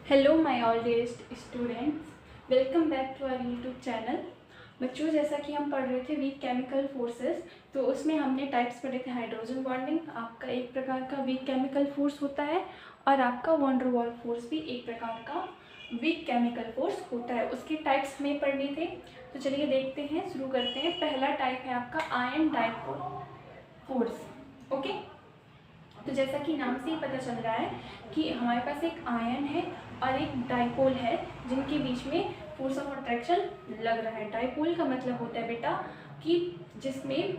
Hello my all dearest students, welcome back to our YouTube channel. बच्चों, जैसा कि हम पढ़ रहे थे वीक केमिकल फोर्सेस, तो उसमें हमने टाइप्स पढ़े थे। हाइड्रोजन बॉन्डिंग आपका एक प्रकार का वीक केमिकल फोर्स होता है और आपका वॉन डेर वाल्स फोर्स भी एक प्रकार का वीक केमिकल फोर्स होता है। उसके टाइप्स में पढ़ने थे, तो चलिए देखते हैं, शुरू करते हैं। पहला टाइप है आपका आयन डाइपोल फोर्स। ओके, तो जैसा कि नाम से ही पता चल रहा है कि हमारे पास एक आयन है और एक डाइपोल है जिनके बीच में फोर्स ऑफ अट्रैक्शन लग रहा है। डाइपोल का मतलब होता है बेटा कि जिसमें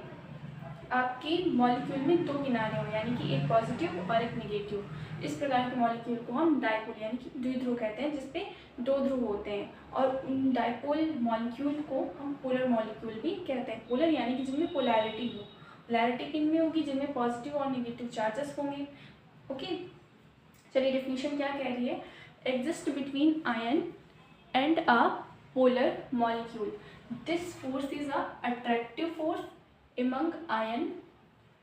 आपके मॉलिक्यूल में दो किनारे हों, यानी कि एक पॉजिटिव और एक नेगेटिव। इस प्रकार के मॉलिक्यूल को हम डाइपोल यानी कि द्विध्रुव कहते हैं, जिसपे दो ध्रुव होते हैं। और उन डाइपोल मॉलिक्यूल को हम पोलर मॉलिक्यूल भी कहते हैं। पोलर यानी कि जिनमें पोलैरिटी हो। पोलैरिटी किन में होगी? जिनमें पॉजिटिव और नेगेटिव चार्जेस होंगे। ओके, चलिए डेफिनेशन क्या कह रही है। Exist between ion and a polar molecule, this force is a attractive force among ion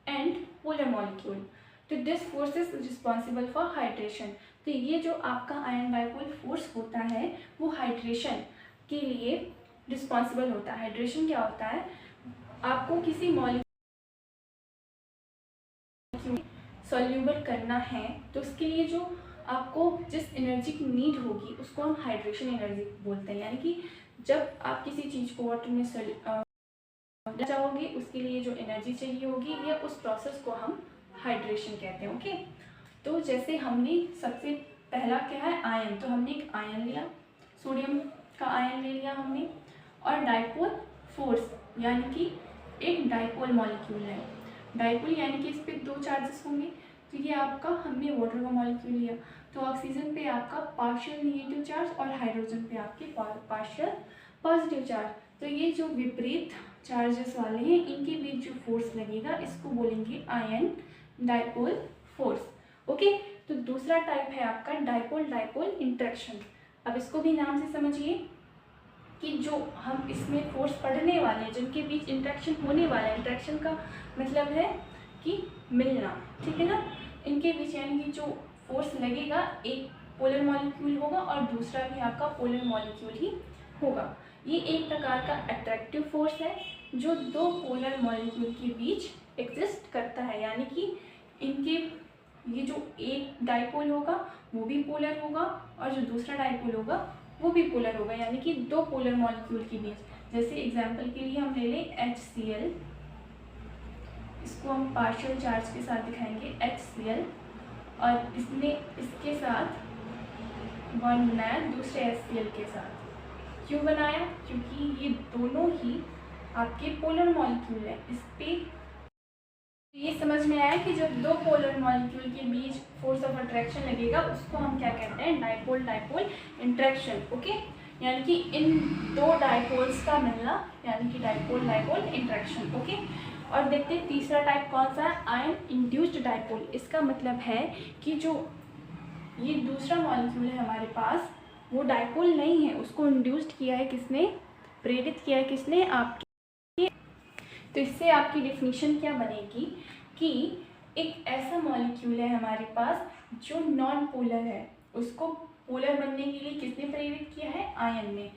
and polar molecule. तो this force is responsible for hydration. तो ये जो आपका आयन डाइपोल फोर्स होता है वो हाइड्रेशन के लिए रिस्पॉन्सिबल होता है। हाइड्रेशन क्या होता है? आपको किसी मॉलिक्यूल सॉल्यूबल करना है तो उसके लिए जो आपको जिस एनर्जी की नीड होगी उसको हम हाइड्रेशन एनर्जी बोलते हैं। यानी कि जब आप किसी चीज़ को वाटर में चाहोगे उसके लिए जो एनर्जी चाहिए होगी, या उस प्रोसेस को हम हाइड्रेशन कहते हैं। ओके, तो जैसे हमने सबसे पहला क्या है आयन, तो हमने एक आयन लिया, सोडियम का आयन ले लिया हमने। और डाइपोल फोर्स यानी कि एक डाइपोल मॉलिक्यूल है। डाइपोल यानी कि इस पर दो चार्जेस होंगे। तो ये आपका हमने वाटर का मॉलिक्यूल लिया, तो ऑक्सीजन पे आपका पार्शियल निगेटिव चार्ज और हाइड्रोजन पे आपके पार्शियल पॉजिटिव चार्ज। तो ये जो विपरीत चार्जेस वाले हैं इनके बीच जो फोर्स लगेगा इसको बोलेंगे आयन डाइपोल फोर्स। ओके, तो दूसरा टाइप है आपका डाइपोल डाइपोल इंटरेक्शन। अब इसको भी नाम से समझिए कि जो हम इसमें फोर्स पढ़ने वाले हैं जिनके बीच इंटरेक्शन होने वाला है, इंटरेक्शन का मतलब है कि मिलना, ठीक है ना। इनके बीच यानी कि जो फोर्स लगेगा एक पोलर मॉलिक्यूल होगा और दूसरा भी आपका पोलर मॉलिक्यूल ही होगा। ये एक प्रकार का अट्रैक्टिव फोर्स है जो दो पोलर मॉलिक्यूल के बीच एग्जिस्ट करता है। यानी कि इनके ये जो एक डाइपोल होगा वो भी पोलर होगा और जो दूसरा डाइपोल होगा वो भी पोलर होगा, यानी कि दो पोलर मॉलिक्यूल के बीच। जैसे एग्जांपल के लिए हम ले लें HCl, इसको हम पार्शियल चार्ज के साथ दिखाएंगे HCl, और इसने इसके साथ बॉन्ड बनाया दूसरे HCl के साथ। क्यों बनाया? क्योंकि ये दोनों ही आपके पोलर मॉलिक्यूल है। इस पे ये समझ में आया कि जब दो पोलर मॉलिक्यूल के बीच फोर्स ऑफ अट्रैक्शन लगेगा उसको हम क्या कहते हैं? Dipole dipole interaction. ओके, यानी कि इन दो डाइपोल्स का मिलना यानी कि डाइपोल डाइपोल इंटरेक्शन। ओके, और देखते हैं तीसरा टाइप कौन सा है, आयन इंड्यूस्ड डाइपोल। इसका मतलब है कि जो ये दूसरा मॉलिक्यूल है हमारे पास वो डाइपोल नहीं है, उसको इंड्यूस्ड किया है किसने? प्रेरित किया है किसने? आपके। तो इससे आपकी डेफिनेशन क्या बनेगी कि एक ऐसा मॉलिक्यूल है हमारे पास जो नॉन पोलर है, उसको पोलर बनने के लिए किसने प्रेरित किया है? आयन ने।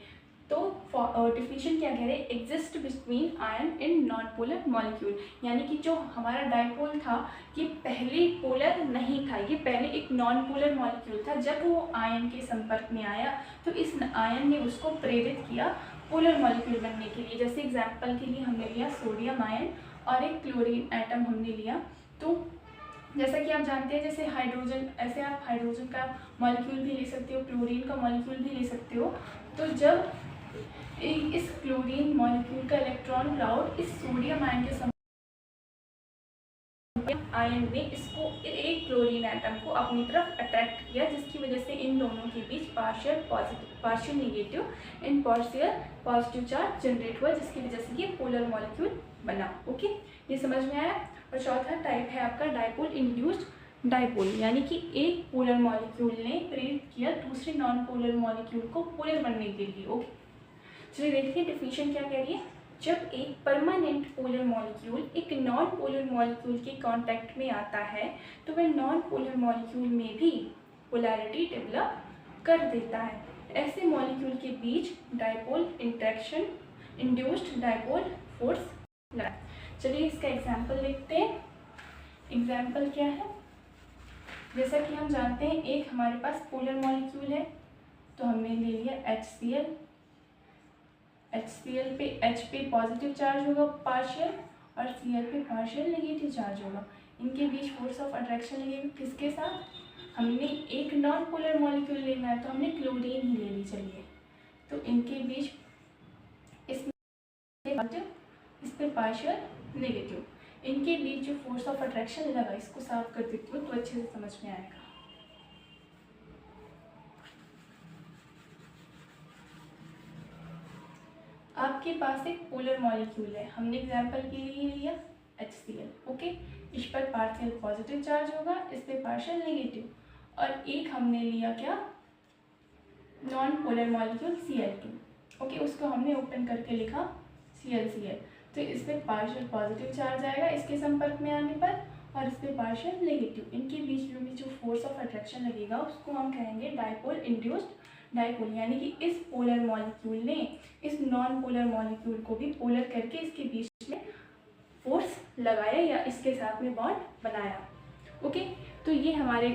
तो डेफिनेशन क्या कह रहे हैं? Exist between ion and non polar molecule. यानी कि जो हमारा डाइपोल था ये पहले पोलर नहीं था, ये पहले एक नॉन पोलर मॉलिक्यूल था। जब वो आयन के संपर्क में आया तो इस आयन ने उसको प्रेरित किया पोलर मॉलिक्यूल बनने के लिए। जैसे एग्जाम्पल के लिए हमने लिया सोडियम आयन और एक क्लोरीन एटम हमने लिया। तो जैसा कि आप जानते हैं जैसे हाइड्रोजन, ऐसे आप हाइड्रोजन का मॉलिक्यूल भी ले सकते हो, क्लोरीन का मॉलिक्यूल भी ले सकते हो। तो जब इस क्लोरीन मॉलिक्यूल का इलेक्ट्रॉन क्लाउड इस सोडियम आयन के आयन ने इसको एक क्लोरीन एटम को अपनी तरफ अट्रैक्ट किया, जिसकी वजह से इन दोनों के बीच partial positive, partial negative and partial positive charge generate हुआ, जिसकी वजह से ये पोलर मॉलिक्यूल बना। ओके, ये समझ में आया। और चौथा टाइप है आपका डाइपोल इंड्यूस्ड डाइपोल, यानी कि एक पोलर मॉलिक्यूल ने प्रेरित किया दूसरे नॉन पोलर मॉलिक्यूल को पोलर बनने के लिए। ओके, चलिए देखिए डेफिनेशन क्या कह रही है। जब एक परमानेंट पोलर मॉलिक्यूल एक नॉन पोलर मॉलिक्यूल के कांटेक्ट में आता है तो वह नॉन पोलर मॉलिक्यूल में भी पोलैरिटी डेवलप कर देता है। ऐसे मॉलिक्यूल के बीच dipole interaction induced dipole force लगा। चलिए इसका एग्जाम्पल देखते हैं। एग्जाम्पल क्या है, जैसा कि हम जानते हैं एक हमारे पास पोलर मॉलिक्यूल है, तो हमने ले लिया HCl। HCl पे H पे पॉजिटिव चार्ज होगा पार्शियल और Cl पे पार्शियल नेगेटिव चार्ज होगा। इनके बीच फोर्स ऑफ अट्रैक्शन लगेगी किसके साथ, हमने एक नॉन पोलर मॉलिक्यूल लेना है तो हमने क्लोरीन ही ले ली। चलिए तो इनके बीच इस पे पार्शियल नेगेटिव, इनके बीच जो फोर्स ऑफ अट्रैक्शन लगा, इसको साफ कर देती हूँ तो अच्छे से समझ में आएगा। आपके पास एक पोलर मॉलिक्यूल है, हमने एग्जांपल के लिए लिया HCl, ओके। इस पर पार्शियल पॉजिटिव चार्ज होगा, इस पे पार्शियल नेगेटिव, और एक हमने लिया क्या, non polar molecule Cl2, okay. उसको हमने ओपन करके लिखा ClCl, तो इस पे पार्शियल पॉजिटिव चार्ज आएगा इसके संपर्क में आने पर, और इस पे पार्शियल नेगेटिव। इनके बीच में जो फोर्स ऑफ अट्रैक्शन लगेगा उसको हम कहेंगे डाइपोल इंड्यूस्ड डाइपोल, यानी कि इस पोलर मॉलिक्यूल ने इस नॉन पोलर मॉलिक्यूल को भी पोलर करके इसके बीच में फोर्स लगाया या इसके साथ में बॉन्ड बनाया, ओके। तो ये हमारे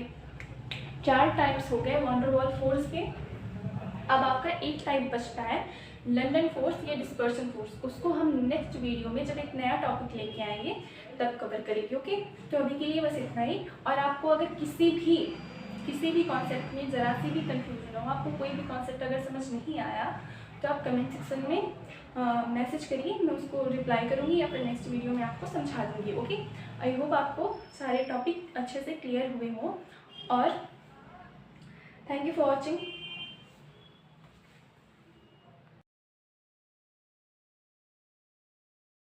4 टाइप्स हो गए वैन डर वाल्स फोर्स के। अब आपका एक टाइप बचता है लंदन फोर्स या डिस्पर्सन फोर्स, उसको हम नेक्स्ट वीडियो में जब एक नया टॉपिक लेके आएंगे तब कवर करेंगे, ओके। तो अभी के लिए बस इतना ही। और आपको अगर किसी भी कॉन्सेप्ट में ज़रा सी भी कंफ्यूजन हो, आपको कोई भी कॉन्सेप्ट अगर समझ नहीं आया तो आप कमेंट सेक्शन में मैसेज करिए, मैं उसको रिप्लाई करूँगी या फिर नेक्स्ट वीडियो में आपको समझा दूँगी, ओके। आई होप आपको सारे टॉपिक अच्छे से क्लियर हुए हों, और थैंक यू फॉर वॉचिंग।